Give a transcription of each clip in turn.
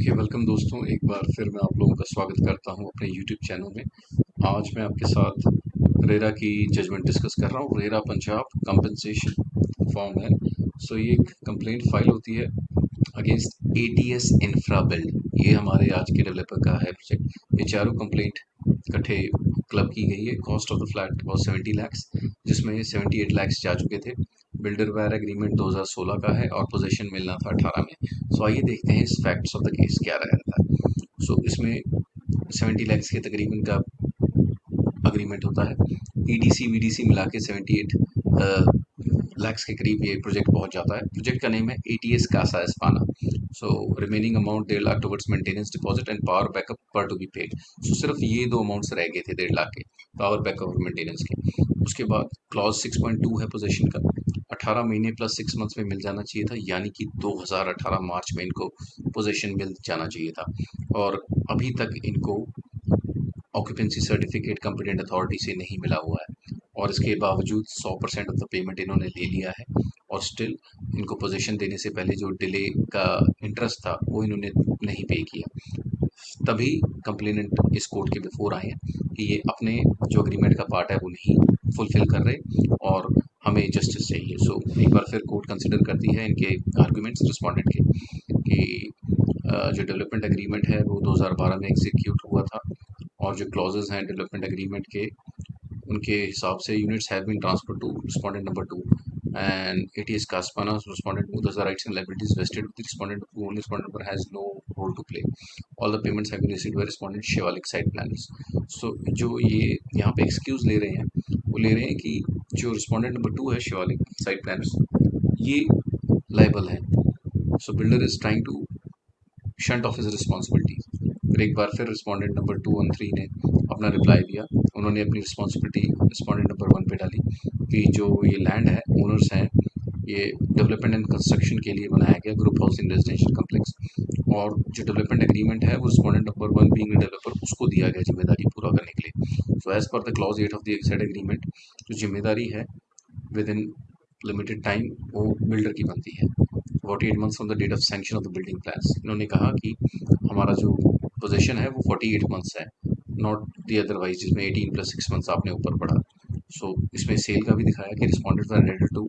Okay welcome दोस्तों, एक बार फिर मैं आप लोगों का स्वागत करता हूं अपने यूट्यूब चैनल में। आज मैं आपके साथ रेरा की जजमेंट डिस्कस कर रहा हूं। रेरा पंजाब कंपनसेशन फॉर्म है। ये एक कंप्लेंट फाइल होती है अगेंस्ट एटीएस इंफ्रा बिल्ड। ये हमारे आज के डेवलपर का है प्रोजेक्ट। ये चारों कंप्लेंट इकट्ठे क्लब की गई है। Cost of the flat was 70 lakhs, जिसमें 78 लैक्स जा चुके थे। बिल्डर वायर एग्रीमेंट 2016 का है और पोजीशन मिलना था 18 में। आइए देखते हैं इस फैक्ट्स ऑफ द केस क्या रहता है। इसमें 70 लैक्स के तकरीबन का अग्रीमेंट होता है। ईडीसी वीडीसी मिला के 78 लैक्स के करीब ये प्रोजेक्ट पहुंच जाता है। प्रोजेक्ट का नेम है ATS Casa Espana. Remaining amount 1.5 lakh towards maintenance deposit and power backup पर टू बी पेड। सिर्फ ये दो अमाउंट्स रह गए थे 1.5 लाख के, पावर बैकअप और मेंटेनेंस के। उसके बाद क्लॉज 6.2 है पोजीशन का। 18 महीने प्लस 6 मंथ्स में मिल जाना चाहिए था, यानी कि 2018 मार्च में इनको पोजीशन मिल जाना चाहिए था। और अभी तक इनको ऑक्यूपेंसी सर्टिफिकेट कॉम्पिटेंट अथॉरिटी से नहीं मिला हुआ है, और इसके बावजूद 100% ऑफ द पेमेंट इन्होंने ले लिया है। और स्टिल इनको पोजीशन देने से पहले जो डिले का इंटरेस्ट था वो इन्होंने नहीं पे किया। तभी कंप्लेनेंट इस कोर्ट के बिफोर आए हैं कि ये अपने जो अग्रीमेंट का पार्ट है वो नहीं फुलफिल कर रहे और हमें जस्टिस चाहिए। एक बार फिर कोर्ट कंसिडर करती है इनके आर्ग्यूमेंट्स रिस्पोंडेंट के कि जो डेवलपमेंट एग्रीमेंट है वो 2012 में एग्जीक्यूट हुआ था, और जो क्लॉजेज हैं डेवलपमेंट एग्रीमेंट के उनके हिसाब से units have been transferred to respondent number 2 and ATS Caspana respondent who thus the rights and liabilities vested with the respondent who only respondent number has no role to play. All the payments have been received by respondent Shivalik site planners. जो ये यहाँ पे excuse ले रहे हैं वो ले रहे हैं कि जो रिस्पोंडेंट नंबर 2 है शिवालिक साइट प्लानर्स, ये लाइबल है। Builder is trying to shunt off his responsibility. फिर एक बार फिर रिस्पोंडेंट नंबर 2 और 3 ने अपना रिप्लाई दिया। उन्होंने अपनी रिस्पॉन्सिबिलिटी रिस्पोंडेंट नंबर 1 पे डाली कि जो ये लैंड है ओनर्स हैं, ये डेवलपमेंट एंड कंस्ट्रक्शन के लिए बनाया गया ग्रुप हाउसिंग रेजिडेंशियल कम्प्लेक्स, और जो डेवलपमेंट एग्रीमेंट है वो रिस्पोंडेंट नंबर 1 बीइंग डेवलपर उसको दिया गया जिम्मेदारी पूरा करने के लिए। As per the clause 8 of the एक्साइड एग्रीमेंट, जो जिम्मेदारी है विद इन लिमिटेड टाइम वो बिल्डर की बनती है। 48 months from the date of sanction of the building plans. इन्होंने कहा कि हमारा जो पोजीशन है वो 48 मंथ्स है, नॉट दी अदरवाइज जिसमें 18 प्लस 6 मंथ्स आपने ऊपर पढ़ा। इसमें सेल का भी दिखाया कि respondent were entitled to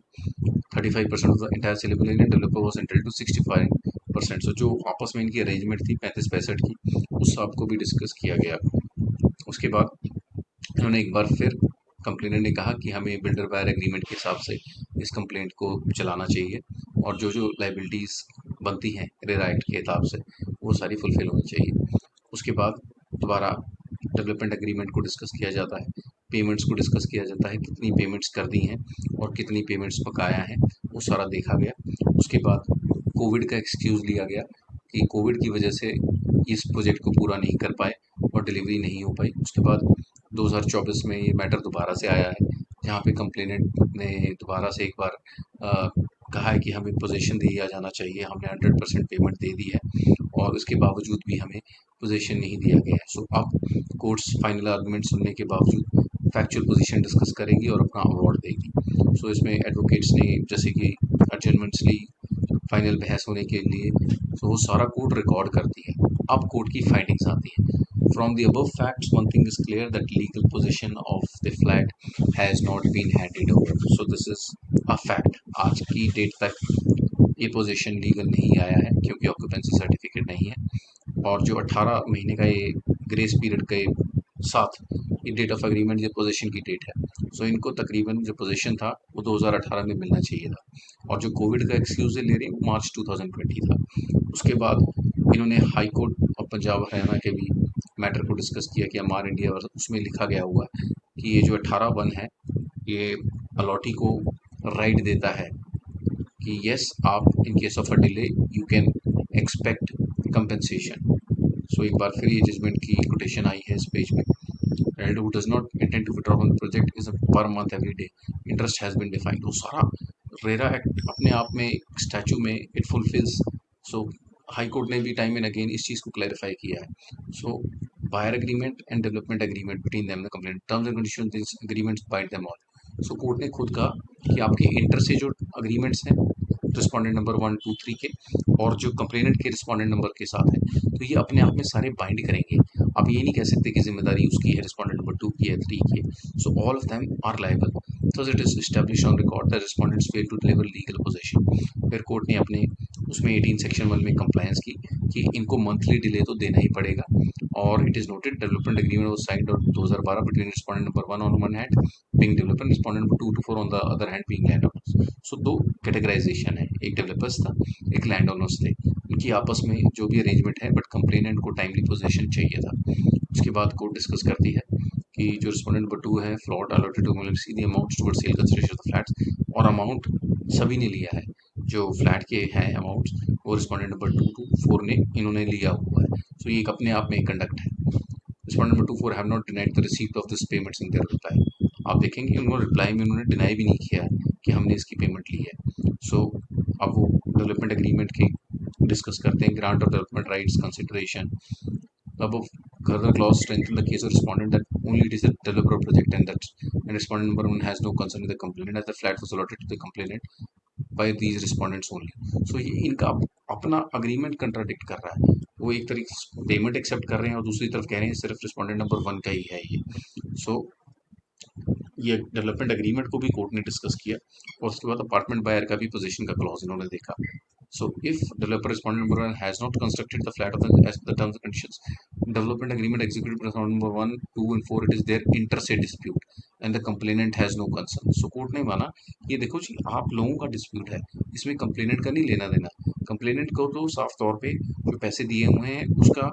35% of the entire saleable area, developer was entitled to 65%। जो आपस में इनकी अरेंजमेंट थी 35-65 की, उस सब को भी डिस्कस किया गया। उसके बाद इन्होंने एक बार फिर कंप्लेनेंट ने कहा कि हमें बिल्डर बायर एग्रीमेंट के हिसाब से इस कंप्लेंट को चलाना चाहिए, और जो जो लाइबिलिटीज़ बनती हैं रेरा एक्ट के हिसाब से वो सारी फुलफिल होनी चाहिए। उसके बाद दोबारा डेवलपमेंट एग्रीमेंट को डिस्कस किया जाता है, पेमेंट्स को डिस्कस किया जाता है, कितनी पेमेंट्स कर दी हैं और कितनी पेमेंट्स बकाया हैं, वो सारा देखा गया। उसके बाद कोविड का एक्सक्यूज़ लिया गया कि कोविड की वजह से इस प्रोजेक्ट को पूरा नहीं कर पाए और डिलीवरी नहीं हो पाई। उसके बाद 2024 में ये मैटर दोबारा से आया है, जहाँ पे कंप्लेनेंट ने दोबारा से एक बार कहा है कि हमें पोजीशन दिया जाना चाहिए। हमने 100% पेमेंट दे दी है और उसके बावजूद भी हमें पोजीशन नहीं दिया गया है। अब कोर्ट्स फाइनल आर्गुमेंट सुनने के बावजूद फैक्चुअल पोजीशन डिस्कस करेगी और अपना अवार्ड देगी। इसमें एडवोकेट्स ने जैसे कि अर्जेंटमेंटली फाइनल बहस होने के लिए वो सारा कोर्ट रिकॉर्ड करती है। अब कोर्ट की फाइंडिंग्स आती है। From the above facts, one thing is clear that legal possession of the flat has not been handed over. This is a fact. आज की डेट तक ये पोजीशन लीगल नहीं आया है क्योंकि ऑक्यूपेंसी सर्टिफिकेट नहीं है, और जो 18 महीने का ये ग्रेस पीरियड के साथ ये डेट ऑफ एग्रीमेंट जो पोजीशन की डेट है, इनको तकरीबन जो पोजीशन था वो 2018 में मिलना चाहिए था, और जो कोविड का एक्सक्यूज ले रही है वो मार्च 2020 था। उसके बाद इन्होंने हाई कोर्ट और पंजाब हरियाणा के भी मैटर को डिस्कस किया कि अमार इंडिया, उसमें लिखा गया हुआ है कि ये जो 18(1) है ये अलॉटी को राइट देता है कि यस आप in case of a delay you can expect compensation. एक बार फिर ये जजमेंट की कोटेशन आई है इस पेज में। Relative who does not intend to withdraw from the project is per month every day. Interest has been defined. वो सारा RERA act अपने आप में स्टैचू में इट फुलफिल्स। हाई कोर्ट ने भी टाइम एंड अगेन इस चीज़ को क्लैरिफाई किया है। Buyer agreement and development agreement between them the complaint terms and conditions this agreements bind them all. Court ने खुद कहा कि आपके इंटर से जो अग्रीमेंट्स हैं रिस्पोंडेंट नंबर 1, 2, 3 के और जो कंप्लेनेंट के रिस्पोंडेंट नंबर के साथ है, तो ये अपने आप में सारे बाइंड करेंगे। आप ये नहीं कह सकते कि जिम्मेदारी उसकी है, रिस्पोंडेंट नंबर 2 की है, 3 की है। So all of them are liable. Thus it is established on record that respondents failed to deliver legal possession। फिर कोर्ट ने अपने उसमें 18 सेक्शन 1 में कंप्लायंस की कि इनको मंथली डिले तो देना ही पड़ेगा। और it is noted development agreement was signed on 2012 between respondent number 1 on one hand being developer, respondent number 2 to 4 on the other hand being land owners. So दो कैटेगराइजेशन है, एक डेवलपर्स था, एक लैंड ओनर्स थे। इनकी आपस में जो भी अरेंजमेंट है, बट कंप्लेनेंट को टाइमली पोजेशन चाहिए था। उसके बाद कोर्ट डिस्कस करती है कि जो रिस्पोंडेंट नंबर 2 है, flat allotted to see the amount towards sale consideration of flats, और अमाउंट सभी ने लिया है। जो फ्लैट के हैं अमाउंट्स, वो रिस्पोंडेंट नंबर 2 to 4 ने इन्होंने लिया हुआ है। सो ये एक अपने आप में एक कंडक्ट है। Respondent number 2, 4 have not denied the receipt of this payments in their reply. आप देखेंगे उन्होंने रिप्लाई में उन्होंने डिनाई भी नहीं किया है कि हमने इसकी पेमेंट ली है। सो अब वो डेवलपमेंट एग्रीमेंट की डिस्कस करते हैं, grant of development rights consideration. Above further clause strengthen the case of respondent that only it is a developer project and that and respondent number 1 has no concern with the complainant as the flat was allotted to the complainant by these respondents only। so ये इनका अपना agreement contradict कर रहा है। वो एक तरीके से पेमेंट एक्सेप्ट कर रहे हैं और दूसरी तरफ कह रहे हैं सिर्फ रिस्पोंडेंट नंबर 1 का ही है ये। सो ये डेवलपमेंट एग्रीमेंट को भी कोर्ट ने डिस्कस किया और उसके बाद अपार्टमेंट बायर का भी पोजीशन का क्लॉज इन्होंने देखा। So if developer respondent number 1 has not constructed the flat of the, as the terms and conditions, development agreement executed by respondent number 1, 2 and 4, it is their inter-se dispute and the complainant has no concern। So court ने माना ये देखो जी आप लोगों का dispute है, इसमें complainant का नहीं लेना देना। कंप्लेनेंट को तो साफ तौर पे जो पैसे दिए हुए हैं उसका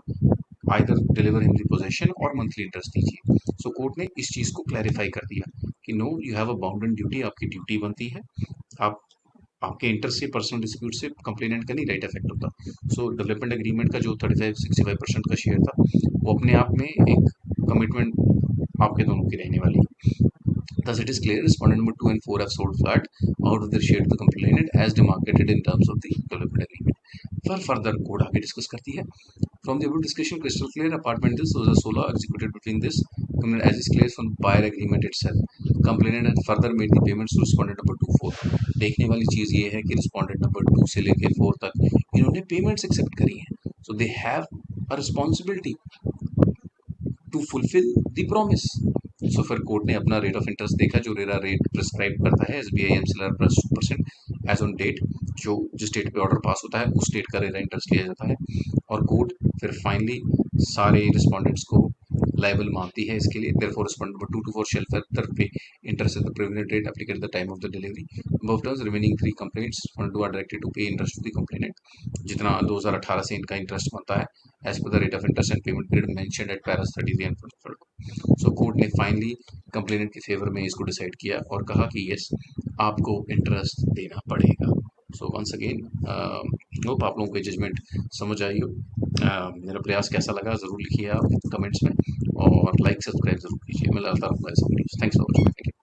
either deliver in the possession और मंथली इंटरेस्ट दीजिए। सो कोर्ट ने इस चीज को क्लैरिफाई कर दिया कि no you have a bounded duty, आपकी ड्यूटी बनती है। आप आपके इंटरेस्ट से पर्सनल डिस्प्यूट से कंप्लेनेंट का नहीं राइट इफेक्ट होता। सो डेवलपमेंट एग्रीमेंट का जो 35-65% का शेयर था वो अपने आप में एक कमिटमेंट आपके दोनों की रहने वाली है। Thus, it is clear respondent number 2 and 4 have sold flat out of their share to the complainant as demarcated in terms of the development agreement। For further code आगे डिस्कस करती है। From the above discussion, crystal clear apartment deals was a solo executed between this complainant as is clear from buyer agreement itself। Complainant had further made the payments to respondent number 2, 4। देखने वाली चीज ये है कि respondent number 2 से लेके 4 तक इन्होंने payments accept करी हैं। So they have a responsibility to fulfill the promise। सो फिर कोर्ट ने अपना रेट ऑफ इंटरेस्ट देखा जो रेरा रेट प्रिस्क्राइब करता है SBI MCLR plus 2% as on date. जो जिस डेट पे ऑर्डर पास होता है उस डेट का रेरा इंटरेस्ट लिया जाता है। और कोर्ट फिर फाइनली सारे रिस्पोंडेंट्स को लाइबल मानती है इसके लिए। Therefore respondent number 2 to 4 shall further pay interest at the prevailing rate applicable at the time of the delivery। above terms remaining 3 complaints respondent are directed to pay interest to the complainant। जितना 2018 से इनका interest बनता है as per the rate of interest and payment period mentioned at para 33 and 44। So court ने finally complainant के favour में इसको decide किया और कहा कि यस आपको इंटरेस्ट देना पड़ेगा। सो वंस अगेन होप आप लोगों को जजमेंट समझ आई हो। मेरा प्रयास कैसा लगा ज़रूर लिखिए आप कमेंट्स में और लाइक सब्सक्राइब ज़रूर कीजिए। मैं लाता रहूँगा ऐसे वीडियोस। Thanks for watching.